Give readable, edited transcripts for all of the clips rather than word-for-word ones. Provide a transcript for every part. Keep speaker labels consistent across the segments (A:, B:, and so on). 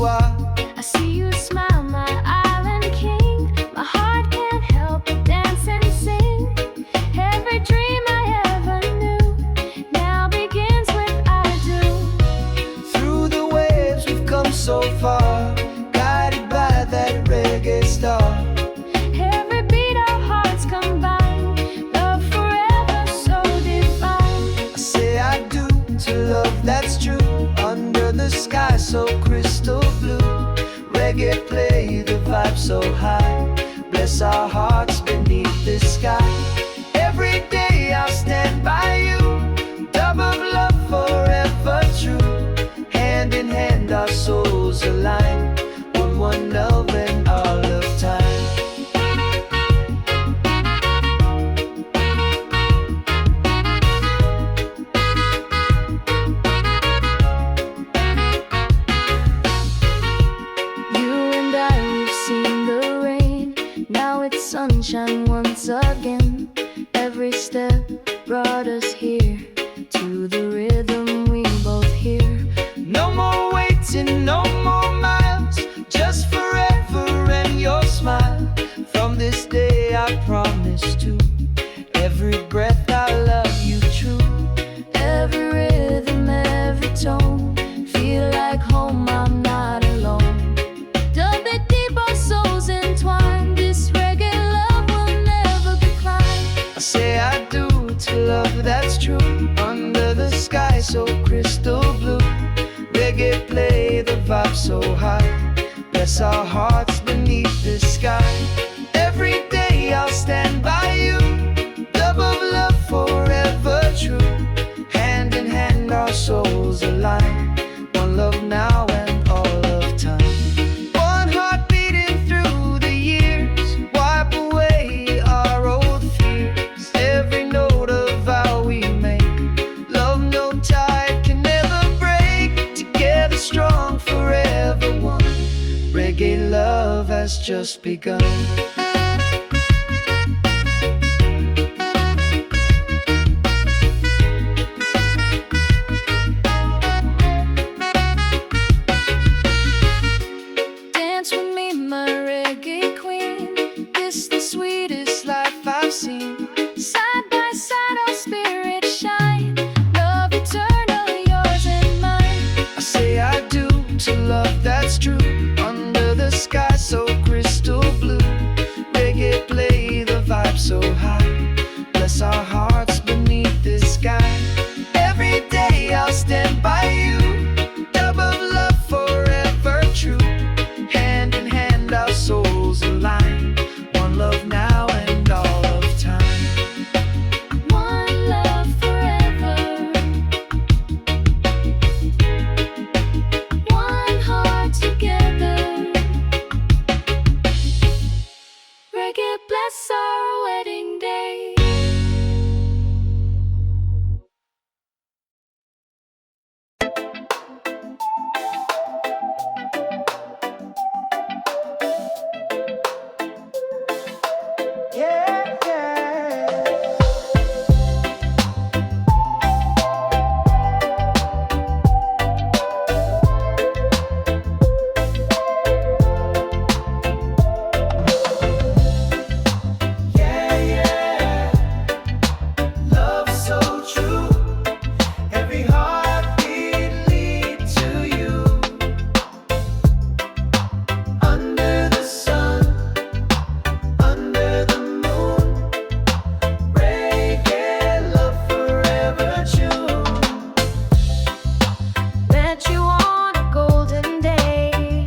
A: are.
B: I see you smile, my island king. My heart can't help but dance and sing. Every dream I ever knew now begins with I do.
A: Through the waves we've come so far, guided by that reggae star.
B: Every beat our hearts combine, love forever so divine.
A: I say I do to love that's true, under the sky so crystal blue. Reggae play, the vibe so high, bless our hearts beneath the sky. Every day I'll stand by you, dub of love forever true. Hand in hand our souls align, one love and all of time.
B: Now it's sunshine once again. Every step brought us here, to the rhythm we both hear.
A: No more waiting, no more miles, just forever and your smile. From this day I promise to every breath I love you true.
B: Every rhythm, every tone, feel like home, I'm not alone. Dub it deep, our souls entwined. This reggae love will never decline.
A: I say I do to love that's true, under the sky so crystal blue. Reggae play, the vibe so high, bless our hearts beneath the sky. Every day I'll stand by you, dub of love forever true. Hand in hand our souls align, one love now and all of time. One heart beating through the years, wipe away our old fears. Every note of vow we make, love no tide can never break. Together strong, forever one, reggae love has just begun.
B: Dance with me, my reggae queen. This the sweetest life I've seen. Side by side our spirits shine, love eternal, yours and mine.
A: I say I do to love that's true, under the sky so crystal blue. Reggae play, the vibe so high, bless our hearts beneath the sky. Every day I'll stand by you, dub of love forever true. Hand in hand our souls align, one love now and all of time.
B: One love forever, one heart together. Reggae bless our wedding day.
A: Yeah, yeah. Yeah, yeah. Love so true. Every heartbeat lead to you. Under the sun, under the moon, reggae love forever true.
B: Met you on a golden day.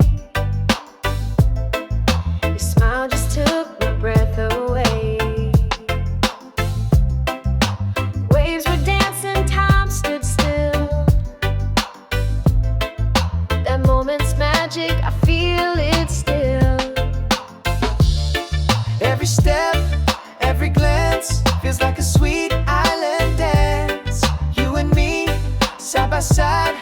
B: Your smile just took my breath away. Waves were dancing, time stood still. That moment's magic, I feel it still.
A: Every step, every glance feels like a sweet island dance. You and me, side by side,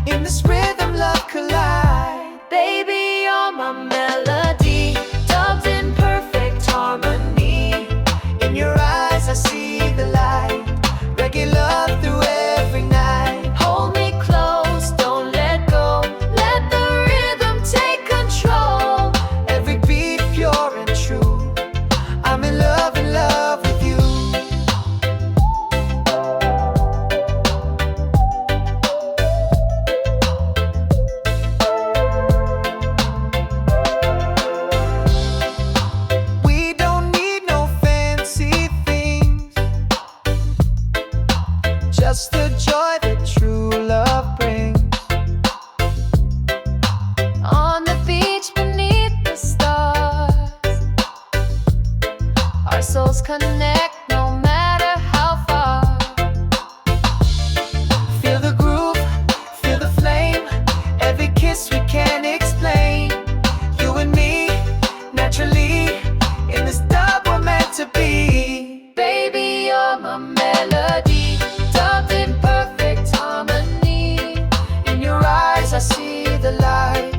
A: in this rhythm love collide.
B: Baby, you're my melody, dubbed in perfect harmony.
A: In your eyes I see the light, reggae love through every night.
B: Hold me close, don't let go. Let the rhythm
A: we can't explain. You and me, naturally, in this dub we're meant to be.
B: Baby, you're my melody, dubbed in perfect harmony.
A: In your eyes I see the light,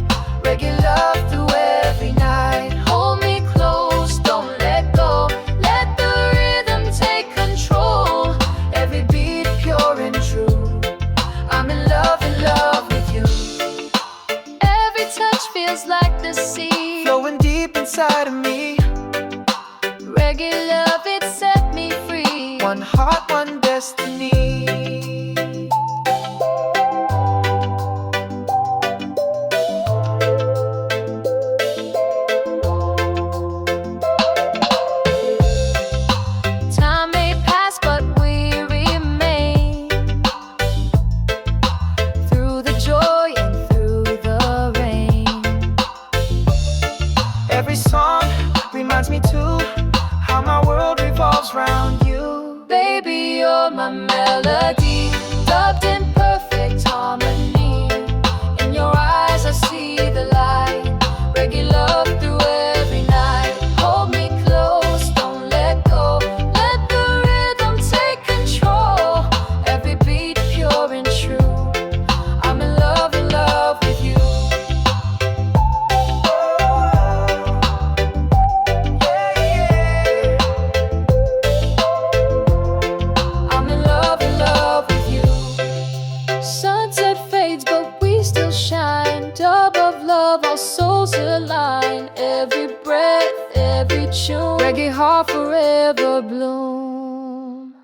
A: reggae love through every night.
B: Hold me close, don't let go. Let the rhythm take control.
A: Every beat pure and true. I'm in love with you.
B: Every touch feels like the sea,
A: Flowing deep inside of me.
B: reggae love, it set me free.
A: One heart, one destiny.
B: Time may pass, but we remain. Through the joy and through the rain.
A: Every song reminds me too how my world revolves round you.
B: Baby, you're my melody, dubbed in perfect harmony. In your eyes I see the light, reggae love through every night. Hold me close, don't let go. Let the rhythm take control. Every beat pure and true. I'm in love with you. I'm in love with you. Sunset fades, but we still shine. Dub of love, our souls align. Every breath, every tune, reggae heart forever bloom.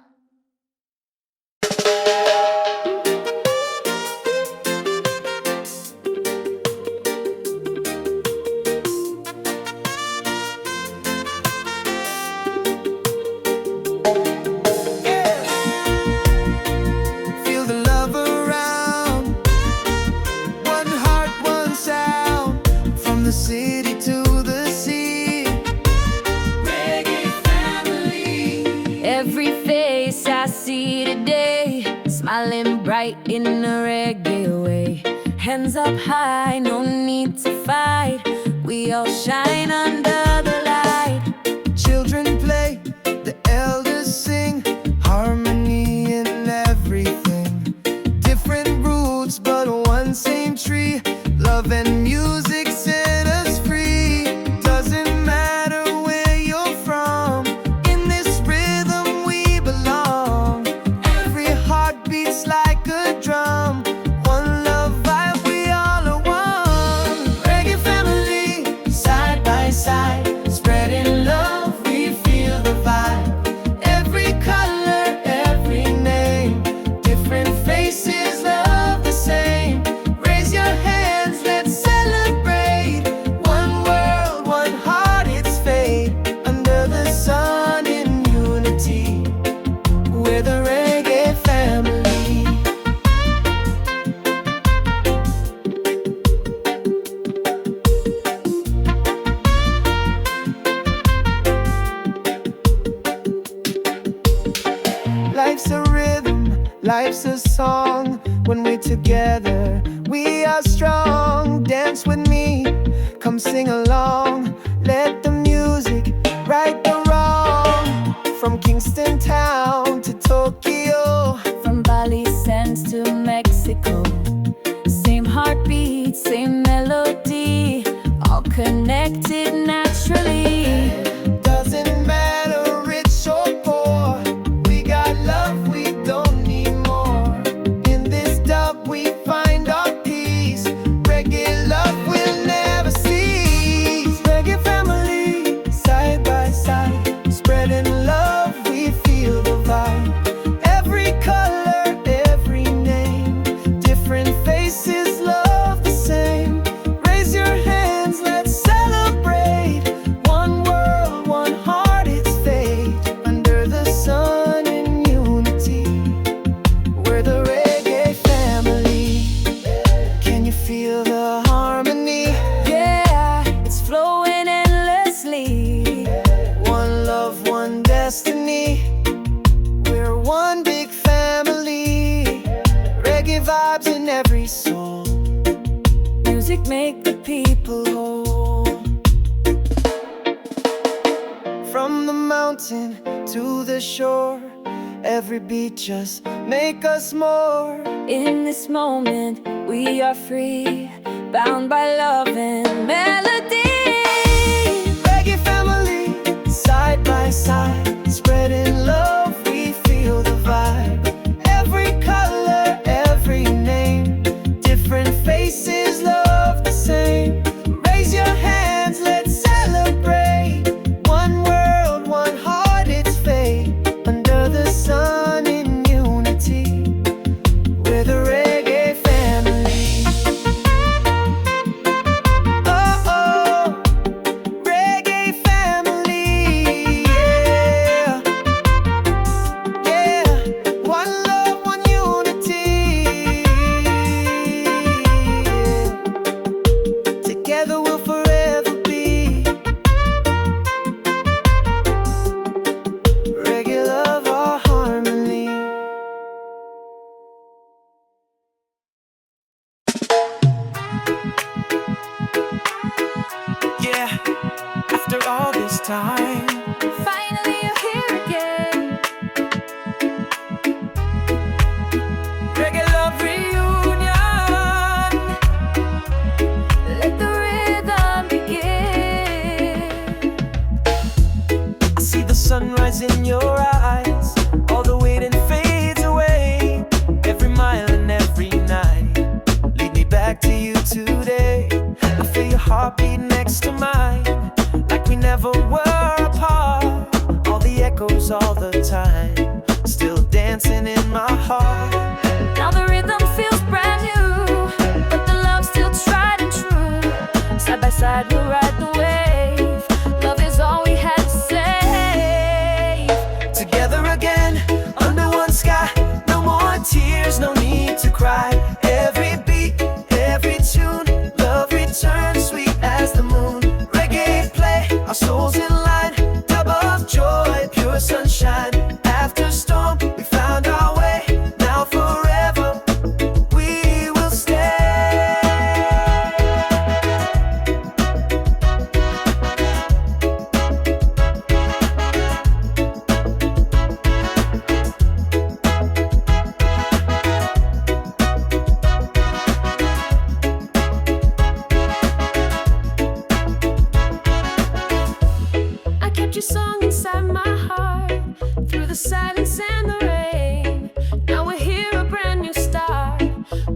A: Feel the love around. One heart, one sound. From the city to the sea. Reggae family.
B: Every face I see today, smiling bright in a reggae way. Hands up high, no need to fight. We all shine under the light.
A: Children play, the elders sing. Harmony in everything. Different roots, but one same tree. Love and music set us free. Doesn't matter where you're from. In this rhythm we belong. Every heart beats like a drum. One love vibe, we all are one. Reggae family, side by side. Spreading love, we feel the vibe. Every color, every name. Different faces, love the same. Raise your hands, let's celebrate. One world, one heart, it's fate. Under the sun in unity, we're the reggae family. Life's a rhythm, life's a song. When we're together, we are strong. Dance with me, come sing along. Let the music right the wrong. From Kingston town to Tokyo,
B: From Bali sands to Mexico, same heartbeat, same melody, all connected naturally.
A: doesn't matter rich or poor. We got love, we don't need more. In this dub we find our peace. Reggae love will never cease. make the people whole. From the mountain to the shore, every beat just make us more.
B: In this moment we are free, bound by love and melody.
A: Reggae family, side by side, spreading love, we feel the vibe. Every color, every name, different faces, love the same. Raise your hands, let's celebrate. One world, one heart, it's fate. Under the sun in unity, we're the reggae family. Oh, oh, reggae family, yeah. Yeah, one love, one unity. Together we'll forever be reggae love, our harmony. Yeah, after all this time,
B: Finally you're here again.
A: reggae love reunion.
B: Let the rhythm begin.
A: I see the sunrise in your eyes, all the waiting fades away. Every mile and every night, lead me back to you today. I feel your heartbeat next to mine, like we never were apart. All the echoes all the time, still dancing in my heart.
B: Now the rhythm feels brand new, but the love still tried and true. Side by side we'll ride the wave. Love is all we had to say.
A: Together again, under one sky, no more tears, no need to cry. Every beat, every tune, love returns sweet as the moon. Reggae play, our souls in line, dub of joy, pure sunshine. After storm, we found our way, now forever we will stay.
B: I kept your song inside my heart, through the silence and the rain. Now we're here, a brand new start.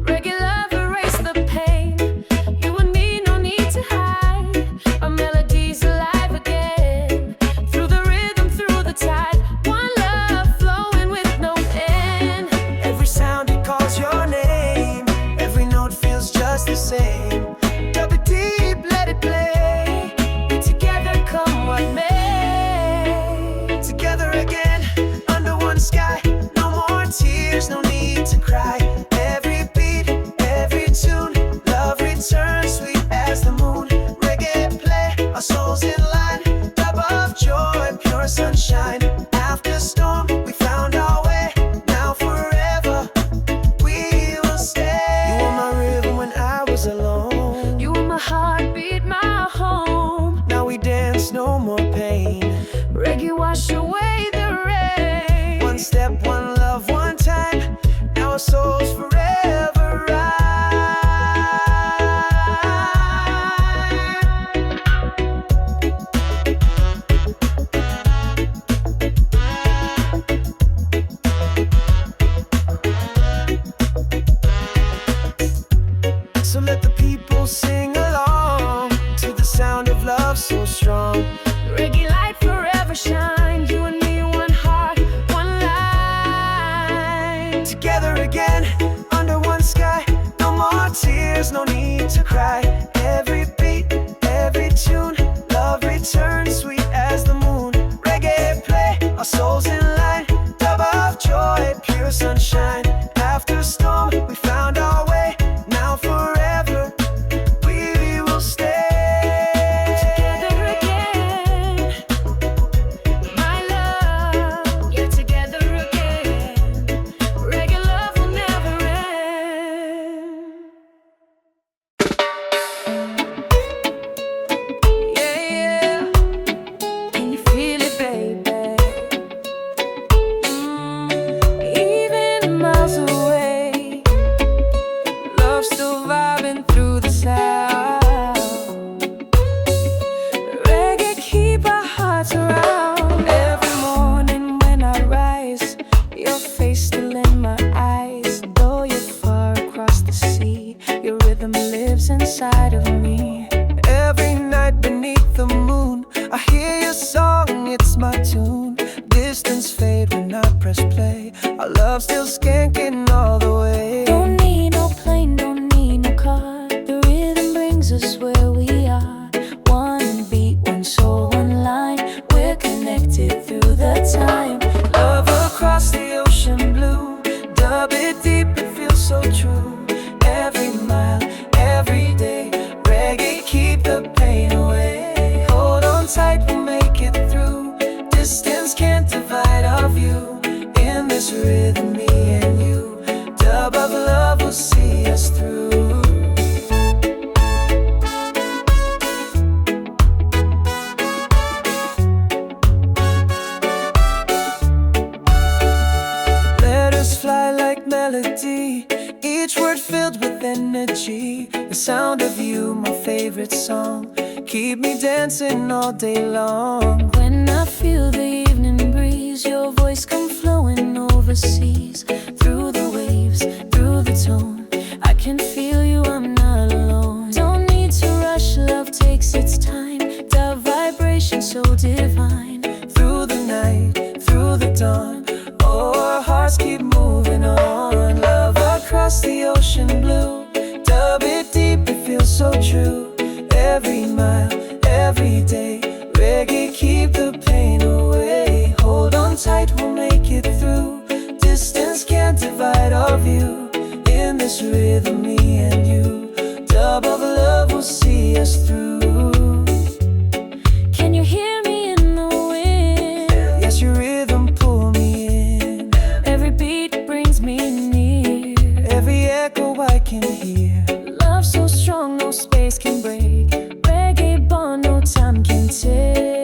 B: Reggae love, erase the pain. You and me, no need to hide. Our melody's alive again. Through the rhythm, through the tide. One love flowing with no end.
A: Every sound it calls your name, every note feels just the same. Dub it deep, let it play.
B: Be together, come what may.
A: Together again, under one sky, no more tears, no need to cry. Every beat, every tune, love returns sweet as the moon. Reggae play, our souls in line, dub of joy, pure sunshine. After storm, we found our way, now forever we will stay. You were my rhythm when I was alone.
B: You were my heartbeat, my home.
A: Now we dance, no more pain.
B: Reggae wash away the rain.
A: One step, one love, one time. Now our souls forever ride. So let the people sing along.
B: inside of me.
A: Every night beneath the moon, I hear your song, it's my tune. Distance fade when I press play. Our love still skanking all the way.
B: Don't need no plane, don't need no car. The rhythm brings us where we are. One beat, one soul, one line. We're connected through the time.
A: Love across the ocean blue. Dub it deep, it feels so true. Every mile, every day. Reggae, keep the pain away. Hold on tight, we'll make it through. Distance can't divide our view. In this rhythm, me and you. Dub of love will see us through. Letters fly like melody, each word filled with energy. The sound of you, my favorite song, keep me dancing all day long.
B: When I feel the evening breeze, your voice come flowing overseas. Through the waves, through the tone, I can feel you, I'm not alone. Don't need to rush, love takes its time. The vibration so divine.
A: Through the night, through the dawn, oh, our hearts keep moving on. Love across the ocean blue. Dub it deep, it feels so true. Every mile, every day. Reggae, keep the pain away. Hold on tight, we'll make it through. Distance can't divide our view. In this rhythm, me and you. Dub of love will see us through.
B: Can you hear me in the wind?
A: Yes, your rhythm pull me in.
B: Every beat brings me near.
A: Every echo I can hear.
B: Love so strong, no space can break. Reggae bond, no time can take.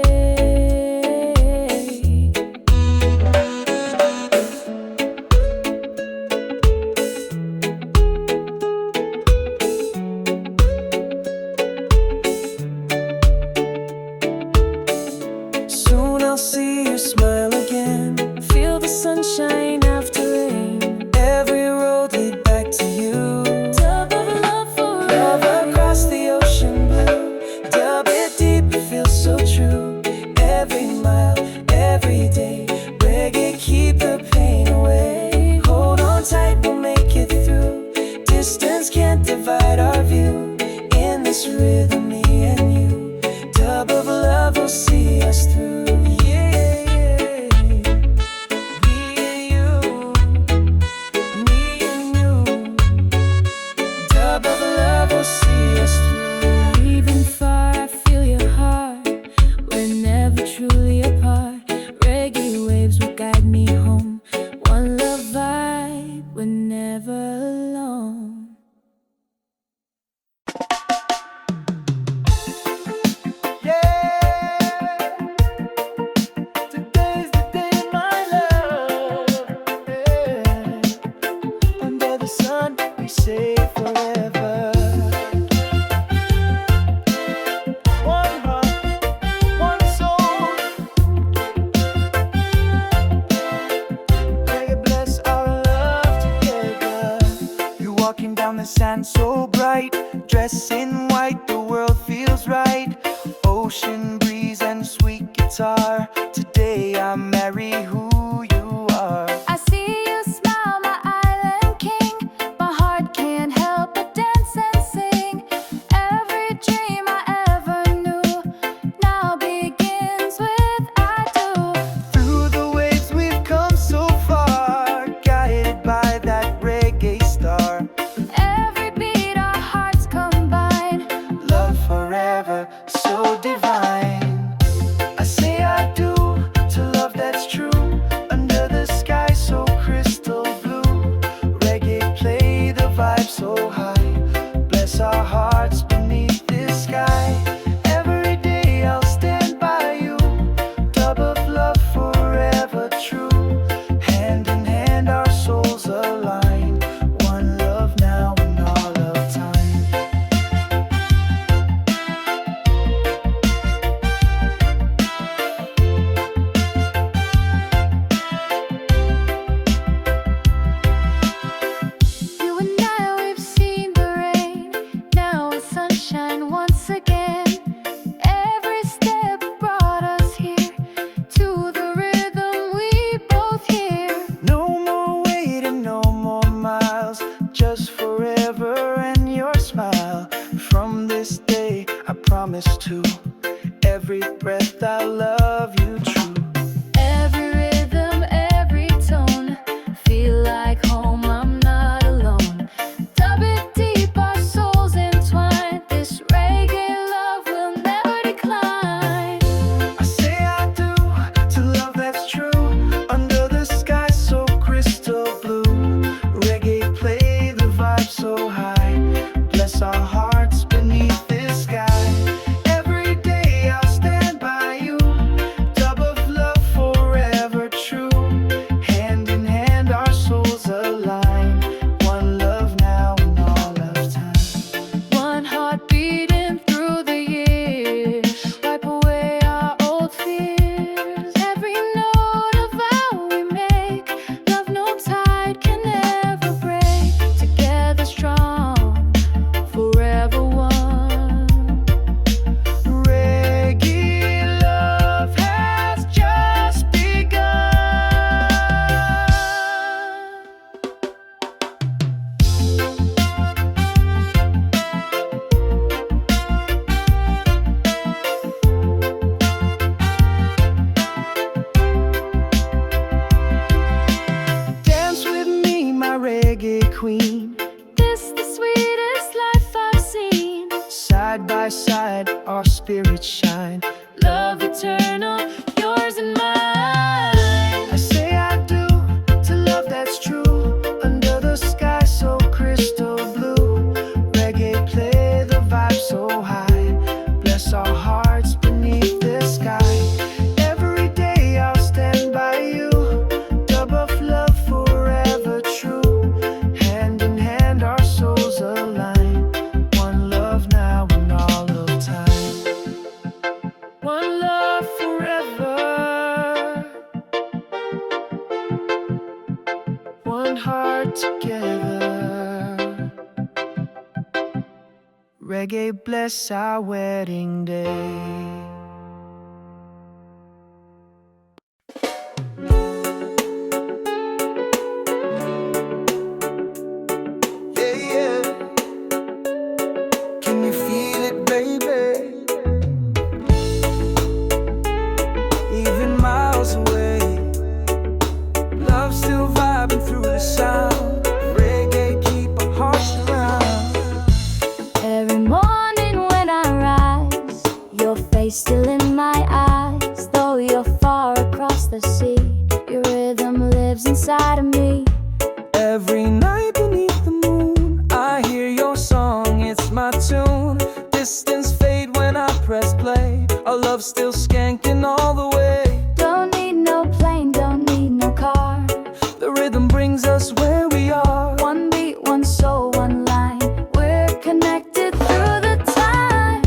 A: Soon I'll see you smile again.
B: Feel the sunshine after rain.
A: Every road lead back to you.
B: Dub of love forever.
A: Love across the ocean blue. Dub it deep, it feels so true. Every mile, every day. Reggae, keep the pain away. Hold on tight, we'll make it through. Distance can't divide our view. In this rhythm, me and you. Dub of love will see us through. Yeah, me and you, me and you. Dub of love will see us through.
B: Even far, I feel your heart. We're never truly apart. Reggae waves will guide me home. One love vibe, we're never alone.
A: Yeah, today's the day, my love. Yeah. Under the sun, we say forever. One heart, one soul. Reggae bless our love together. You're walking down the sand so bright, dressed in white, the world feels right. Ocean breeze and sweet guitar. Today I marry who you are.
B: I see you smile, my island king. My heart can't help but dance and sing. Every dream I ever knew now begins with I do.
A: Through the waves we've come so far, guided by that reggae star.
B: Every beat our hearts combine.
A: Love forever, so divine. I say I do to love that's true. Under the sky so crystal blue. Reggae play the vibe so high. Bless our hearts beneath this sky. Every day I'll stand by you. Dub of love forever true. Hand in hand our souls align. One love now and all of time. this day, I promise to every breath I'll love you true.
B: Every rhythm, every tone, feel like home, I'm not alone. Dub it deep, our souls entwined. This reggae love will never decline.
A: I say I do to love that's true. Under the sky so crystal blue, reggae play the vibe so high. Bless our hearts beneath this sky. Every day I'll stand by you. Dub of love forever true. Hand in hand our souls align. One love now and all of time.
B: One heart beating through the years, wipe away our old fears. Every note of vow we make, love no tide can ever break. Together strong, forever one.
A: Reggae love has just begun. Dance with me, my reggae queen.
B: This the sweetest life I've seen.
A: Side by side, our spirits shine.
B: Love eternal, yours and mine.
A: I say I do to love that's true. Under the sky so crystal blue, reggae play the vibe so high. Bless our hearts beneath the sky. Every day I'll stand by you. Dub of love forever true. Hand in hand our souls align. One love now and all of time. One love forever. One heart together. Reggae bless our wedding day. Yeah, yeah. Can you feel it, baby? Even miles away, love still vibing through the sound. Reggae keep our hearts around.
B: Every morning when I rise, your face still in my eyes. Though you're far across the sea, your rhythm lives inside of me.
A: Every night beneath the moon, I hear your song, it's my tune. Distance fade when I press play. Our love still skanking all the way.
B: Don't need no plane, don't need no car.
A: The rhythm brings us where we are.
B: One beat, one soul, one line. We're connected through the time.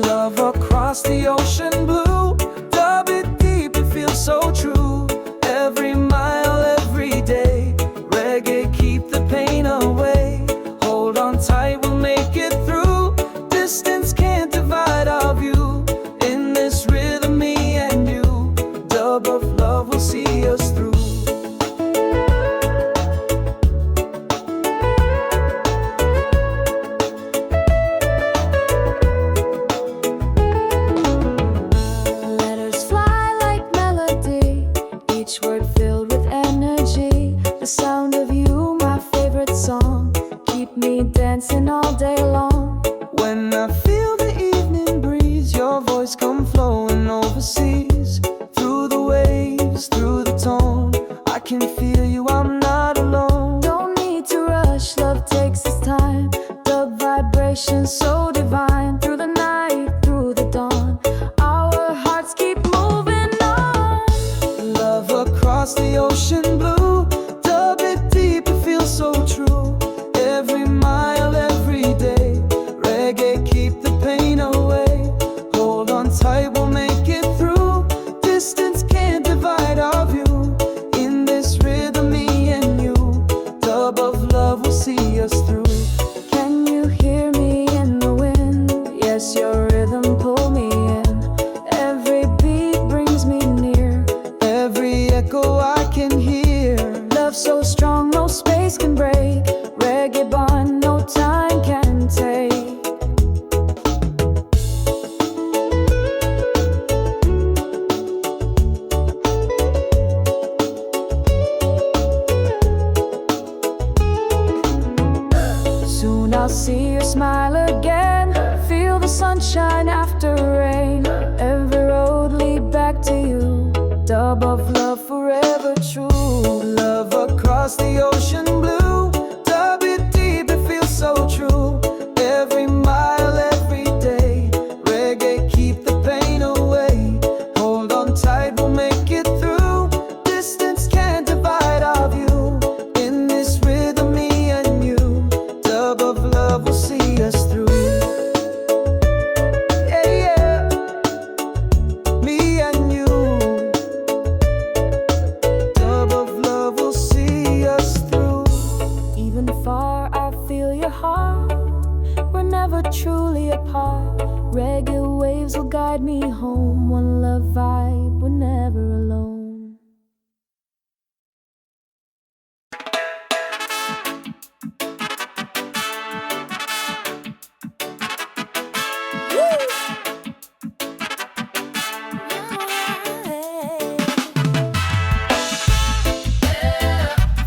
A: Love across the ocean blue. Dub it deep, it feels so true. Every mile, every day. Reggae keep the pain away. Hold on tight, we'll make it through. Distance can't divide our view. In this rhythm, me and you. Dub of love will see us through.
B: Letters fly like melody, each word filled with energy. The sound of you, my favorite song, keep me dancing all day long.
A: When I feel the evening breeze,
B: sunshine after rain. Every road lead back to you. Dub of love forever true.
A: Love across the ocean blue. Dub it deep, it feels so true. Every mile, every day. Reggae, keep the pain away. Hold on tight, we'll make it through. Distance can't divide our view. In this rhythm, me and you. Dub of love will see us through. Yeah, yeah. Me and you. Dub of love will see us through.
B: Even far, I feel your heart. We're never truly apart. Reggae waves will guide me home. One love vibe, we're never alone.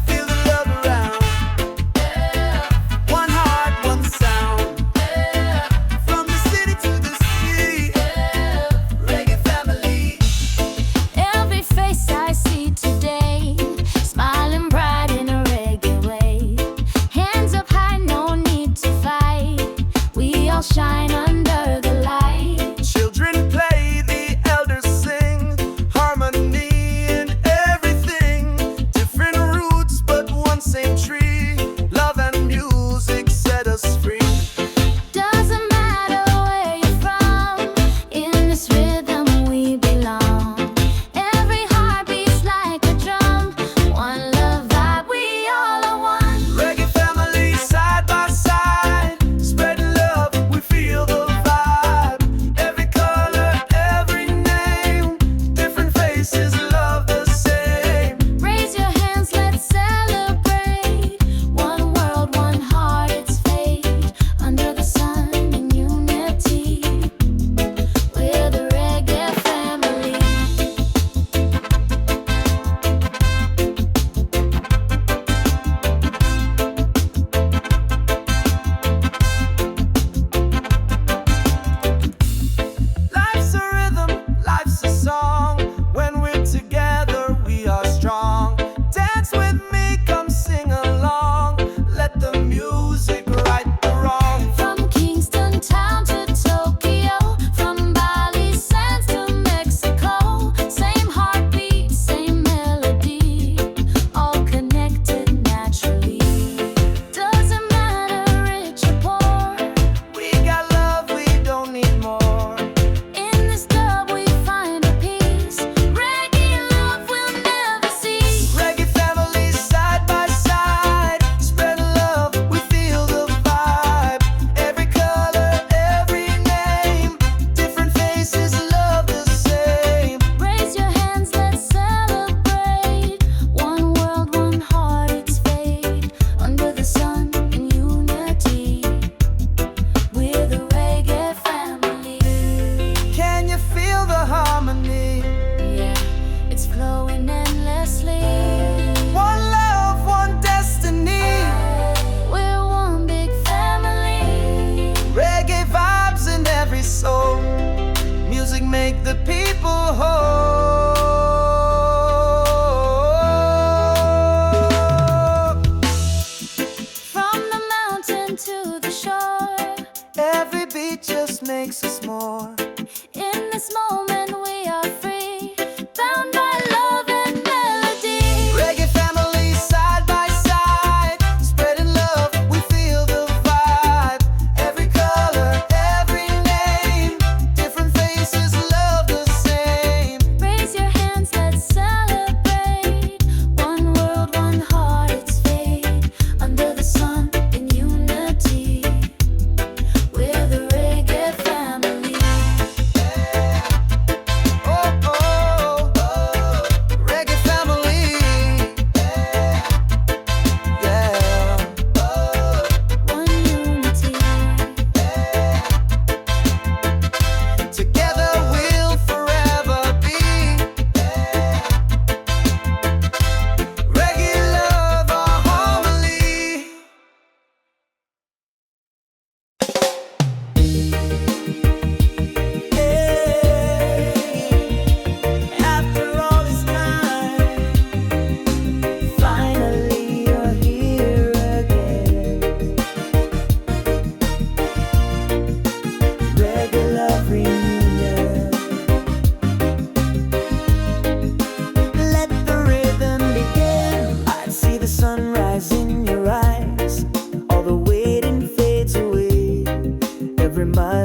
A: Feel the love around. One heart, one sound. From the city to the sea. Reggae family.
B: Every face I see today, smiling bright in a reggae way. Hands up high, no need to fight. We all shine under the light.
A: Children play, the elders sing. Harmony in everything. Different roots, but one same tree. Love and music set us free.
B: Doesn't matter where you're from, in this rhythm we belong. Every heart beats like a drum. One love vibe, we all are one.
A: Reggae family, side by side. Spreading love, we feel the vibe. Every color, every name. Different faces, love the same.
B: Raise your hands, let's celebrate. One world, one heart, it's fate. Under the sun in unity, we're the reggae family.
A: Life's a rhythm, life's a song. When we're together, we are strong. Dance with me, come sing along. Let the music right the wrong.
B: From Kingston town to Tokyo, from Bali sands to Mexico. Same heartbeat, same melody, all connected naturally. Doesn't matter rich or poor,
A: We got love, we don't need more.
B: in this dub we find a peace. Reggae love will never cease.
A: Reggae family, side by side. Spreading love, we feel the vibe. Every color, every name. Different faces, love the same.
B: Raise your hands, let's celebrate. One world, one heart, it's fate. Under the sun in unity, we're the reggae family.
A: Can you feel the harmony?
B: Yeah, it's flowing endlessly.
A: One love, one destiny.
B: We're one big family.
A: Reggae vibes in every soul. Music make the people whole.
B: From the mountain to the shore,
A: Every beat just makes us more.
B: in this moment we are free, bound by love and melody.
A: Reggae family, side by side. Spreading love, we feel the vibe. Every color, every name. Different faces, love the same.
B: Raise your hands, let's celebrate. One world, one heart, it's fate. Under the sun in unity, we're the reggae family.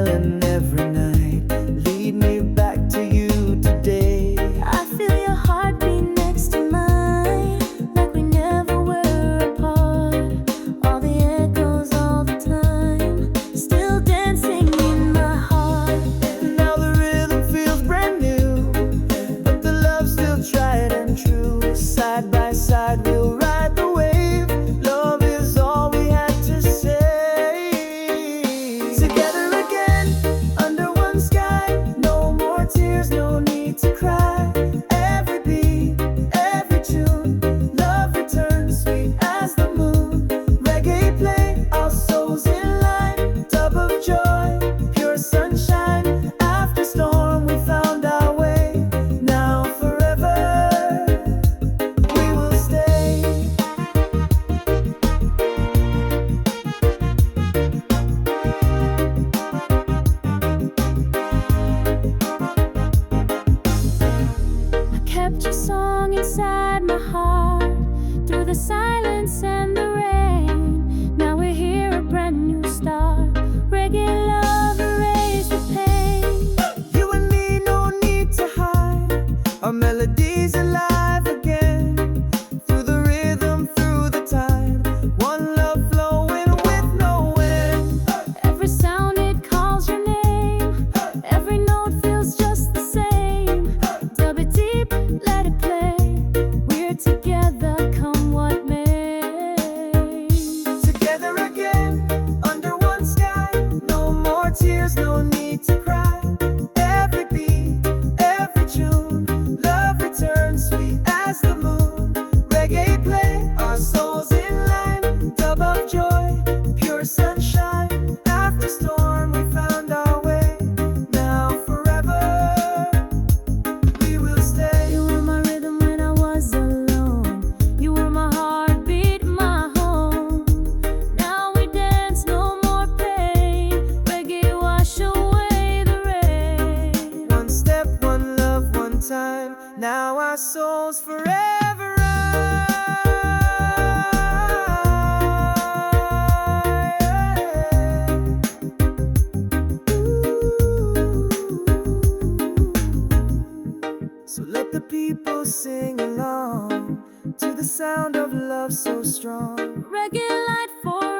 A: feeling every night. Lead me back to you today.
B: I feel your heartbeat next to mine, like we never were apart. All the echoes all the time, still dancing in my heart.
A: Now the rhythm feels brand new, but the love's still tried and true. Side by side we'll ride the wave. Love is all we had to say. Together again, under one sky. No more tears, no need to cry. Every beat, every tune, love returns sweet as the moon. Reggae play, our souls in line. Tub of joy, pure sunshine. After storm we found our way. Now forever we will stay.
B: I kept your song inside my heart, through the silence and the rain. Now we're here, a brand new start. Reggae love, erase the pain.
A: You and me, no need to hide. Our melodies alive again. Through the rhythm, through the time. One love flowing with no end.
B: Every sound it calls your name, every note feels just the same. Dub it deep, let it play. We're together, come what may.
A: Together again, under one sky. No more tears, no need to cry. Every beat, every tune, love returns sweet as the moon. Reggae play, our souls in line. Dub of joy, pure sunshine. After storm we found our way. Now forever we will stay.
B: You were my rhythm when I was alone. You were my heartbeat, my home. Now we dance, no more pain. Reggae wash away the rain.
A: One step, one love, one time. Now our souls forever So let the people sing along to the sound of love so strong.
B: Reggae light for